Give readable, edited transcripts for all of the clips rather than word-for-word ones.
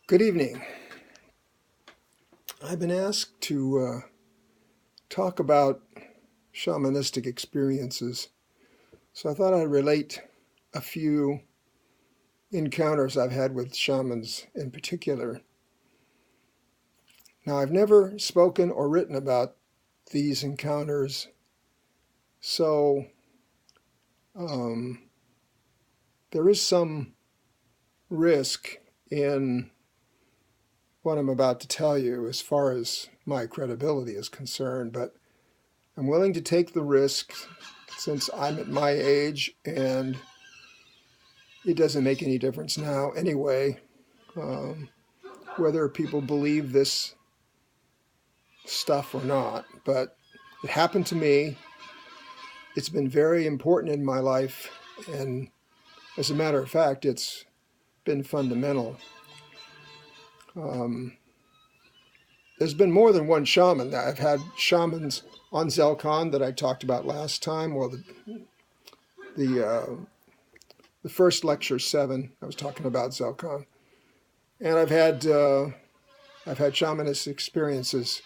Good evening. I've been asked to talk about shamanistic experiences, so I thought I'd relate a few encounters I've had with shamans in particular. Now, I've never spoken or written about these encounters, so there is some risk in what I'm about to tell you as far as my credibility is concerned, but I'm willing to take the risk since I'm at my age and it doesn't make any difference now anyway, whether people believe this stuff or not. But it happened to me. It's been very important in my life, and as a matter of fact, it's been fundamental. There's been more than one shaman. I've had shamans on ZELCON that I talked about last time. Well, the first lecture 7, I was talking about ZELCON, and I've had shamanist experiences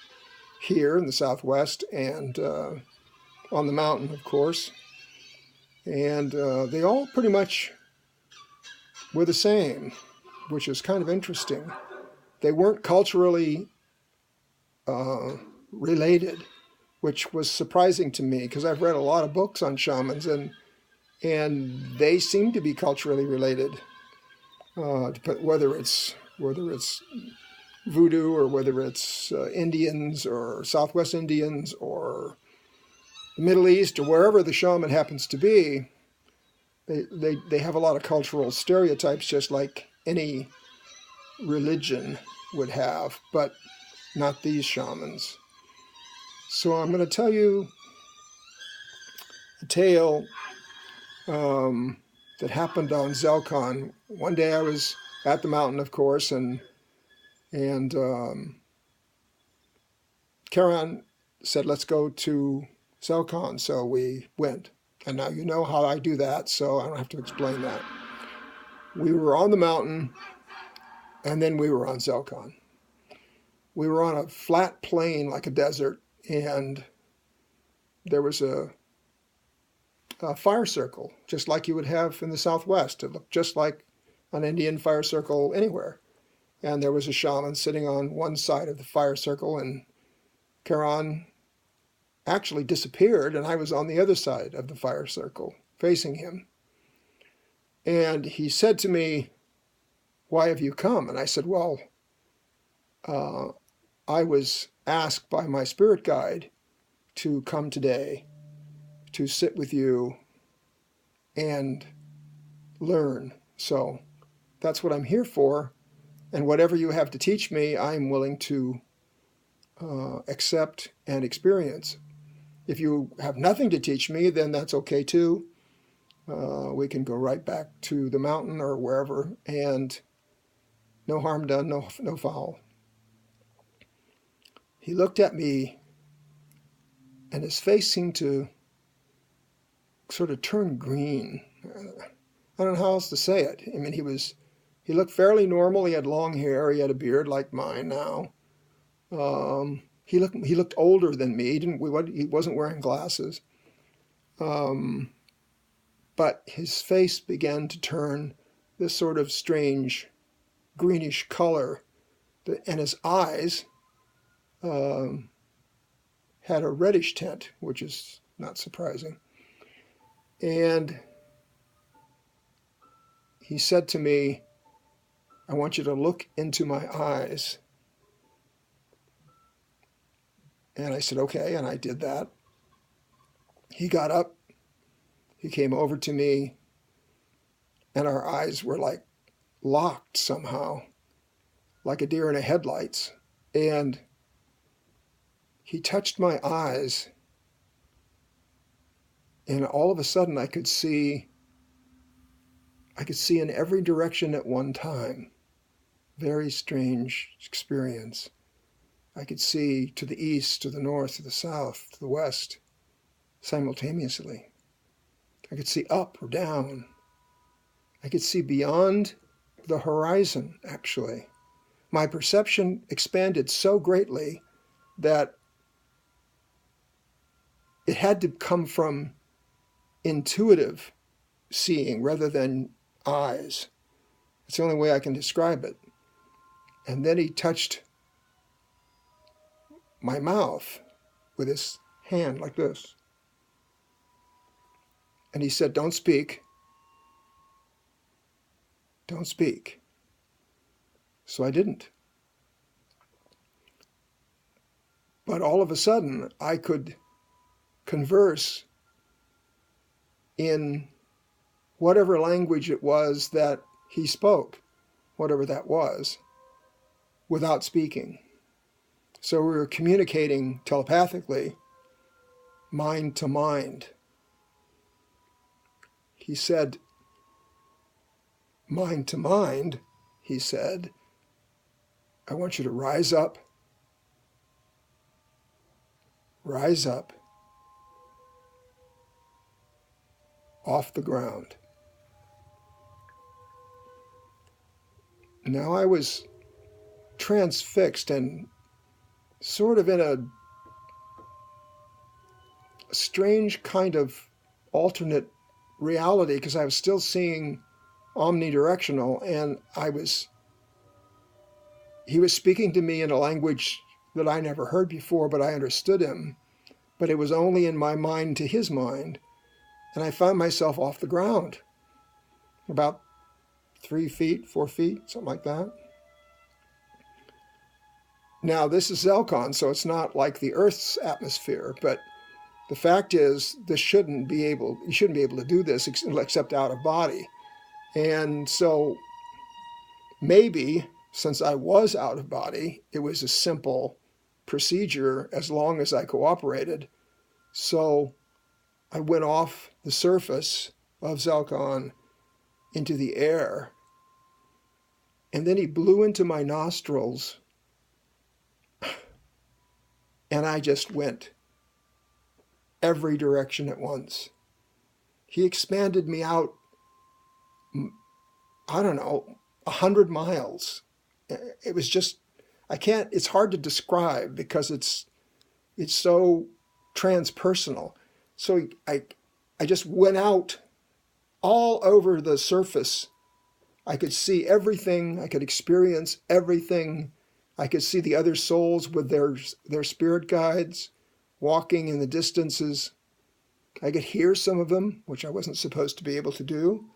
here in the Southwest and on the mountain, of course, and they all pretty much were the same, which is kind of interesting. They weren't culturally related, which was surprising to me because I've read a lot of books on shamans and they seem to be culturally related. Whether it's voodoo or whether it's Indians or Southwest Indians or the Middle East or wherever the shaman happens to be, they have a lot of cultural stereotypes just like any religion would have, but not these shamans. So I'm going to tell you a tale that happened on ZELCON. One day I was at the mountain, of course, and Karen said, let's go to ZELCON. So we went. And now you know how I do that, so I don't have to explain that. We were on the mountain, and then we were on ZELCON. We were on a flat plain like a desert, and there was a fire circle, just like you would have in the Southwest. It looked just like an Indian fire circle anywhere. And there was a shaman sitting on one side of the fire circle, and Karan actually disappeared, and I was on the other side of the fire circle, facing him. And he said to me, "Why have you come?" And I said, well, I was asked by my spirit guide to come today to sit with you and learn. So that's what I'm here for. And whatever you have to teach me, I'm willing to accept and experience. If you have nothing to teach me, then that's okay too. We can go right back to the mountain or wherever, and no harm done, no foul. He looked at me, and his face seemed to sort of turn green. I don't know how else to say it. I mean, he looked fairly normal. He had long hair. He had a beard like mine now. He looked older than me. He wasn't wearing glasses. But his face began to turn this sort of strange greenish color, and his eyes had a reddish tint, which is not surprising. And he said to me, "I want you to look into my eyes." And I said, okay, and I did that. He got up, he came over to me, and our eyes were like locked somehow, like a deer in the headlights. And he touched my eyes, and all of a sudden I could see in every direction at one time. Very strange experience. I could see to the east, to the north, to the south, to the west, simultaneously. I could see up or down. I could see beyond the horizon, actually. my perception expanded so greatly that it had to come from intuitive seeing rather than eyes. It's the only way I can describe it. And then he touched my mouth with his hand like this. And he said, "Don't speak. Don't speak." So I didn't. But all of a sudden, I could converse in whatever language it was that he spoke, whatever that was, without speaking. So we were communicating telepathically, mind to mind. He said, mind to mind, he said, "I want you to rise up, off the ground." Now I was transfixed and sort of in a strange kind of alternate reality, because I was still seeing omnidirectional, and he was speaking to me in a language that I never heard before, but I understood him. But it was only in my mind to his mind. And I found myself off the ground, about 3 feet, 4 feet, something like that. Now, this is ZELCON, so it's not like the Earth's atmosphere, but the fact is, you shouldn't be able to do this except out of body. And so maybe, since I was out of body, it was a simple procedure as long as I cooperated. So I went off the surface of ZELCON into the air, and then he blew into my nostrils, and I just went every direction at once. He expanded me out, I don't know, 100 miles. It was just, it's hard to describe because it's so transpersonal. So I just went out all over the surface. I could see everything. I could experience everything. I could see the other souls with their spirit guides walking in the distances. I could hear some of them, which I wasn't supposed to be able to do.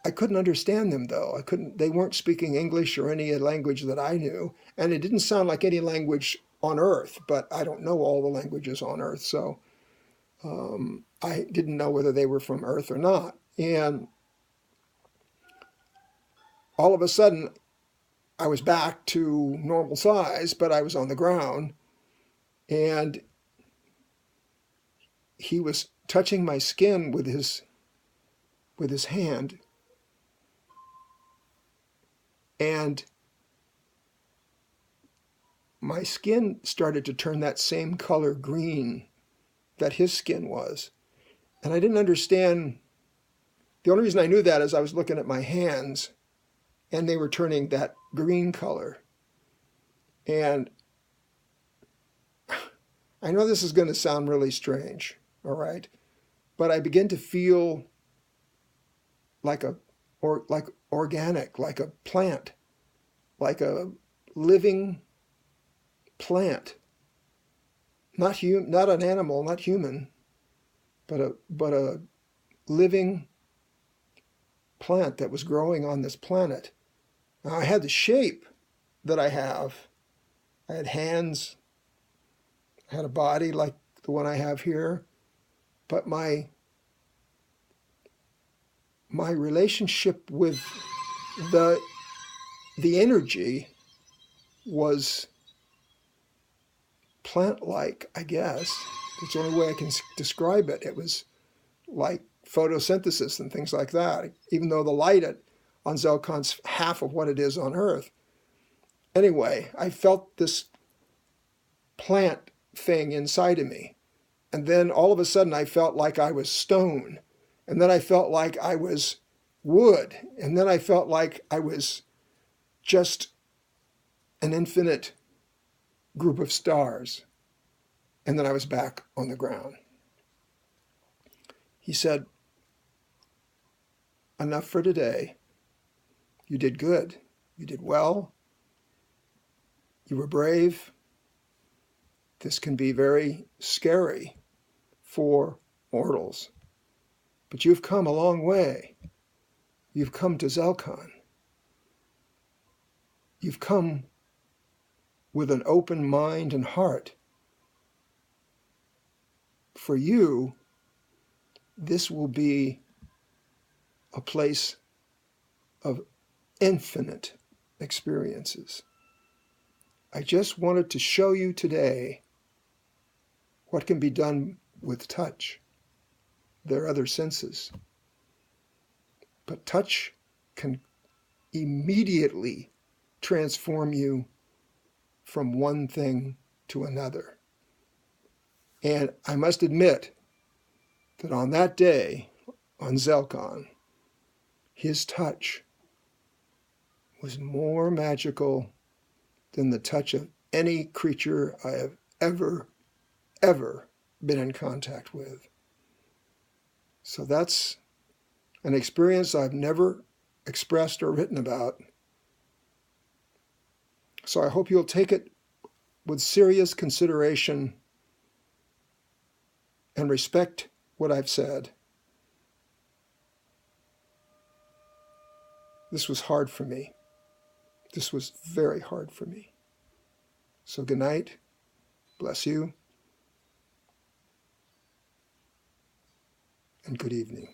I couldn't understand them, though. They weren't speaking English or any language that I knew. And it didn't sound like any language on Earth, but I don't know all the languages on Earth, so I didn't know whether they were from Earth or not. And all of a sudden, I was back to normal size, but I was on the ground, and he was touching my skin with his hand, and my skin started to turn that same color green that his skin was. And I didn't understand. The only reason I knew that is I was looking at my hands, and they were turning that green color. And I know this is going to sound really strange, all right? But I begin to feel like organic, like a plant, like a living plant. Not an animal, not human, but a living plant that was growing on this planet. Now, I had the shape that I have. I had hands, I had a body like the one I have here, but my relationship with the energy was plant-like, I guess. It's the only way I can describe it. It was like photosynthesis and things like that, even though the light on ZELCON's half of what it is on Earth. Anyway, I felt this plant thing inside of me. And then all of a sudden I felt like I was stone. And then I felt like I was wood. And then I felt like I was just an infinite group of stars, and then I was back on the ground. He said, enough for today. You did good. You did well. You were brave. This can be very scary for mortals, but you've come a long way. You've come to ZELCON. You've come with an open mind and heart. For you, this will be a place of infinite experiences. I just wanted to show you today what can be done with touch. There are other senses, but touch can immediately transform you from one thing to another. And I must admit that on that day, on ZELCON, his touch was more magical than the touch of any creature I have ever been in contact with. So that's an experience I've never expressed or written about. So I hope you'll take it with serious consideration and respect what I've said. This was hard for me. This was very hard for me. So good night. Bless you. And good evening.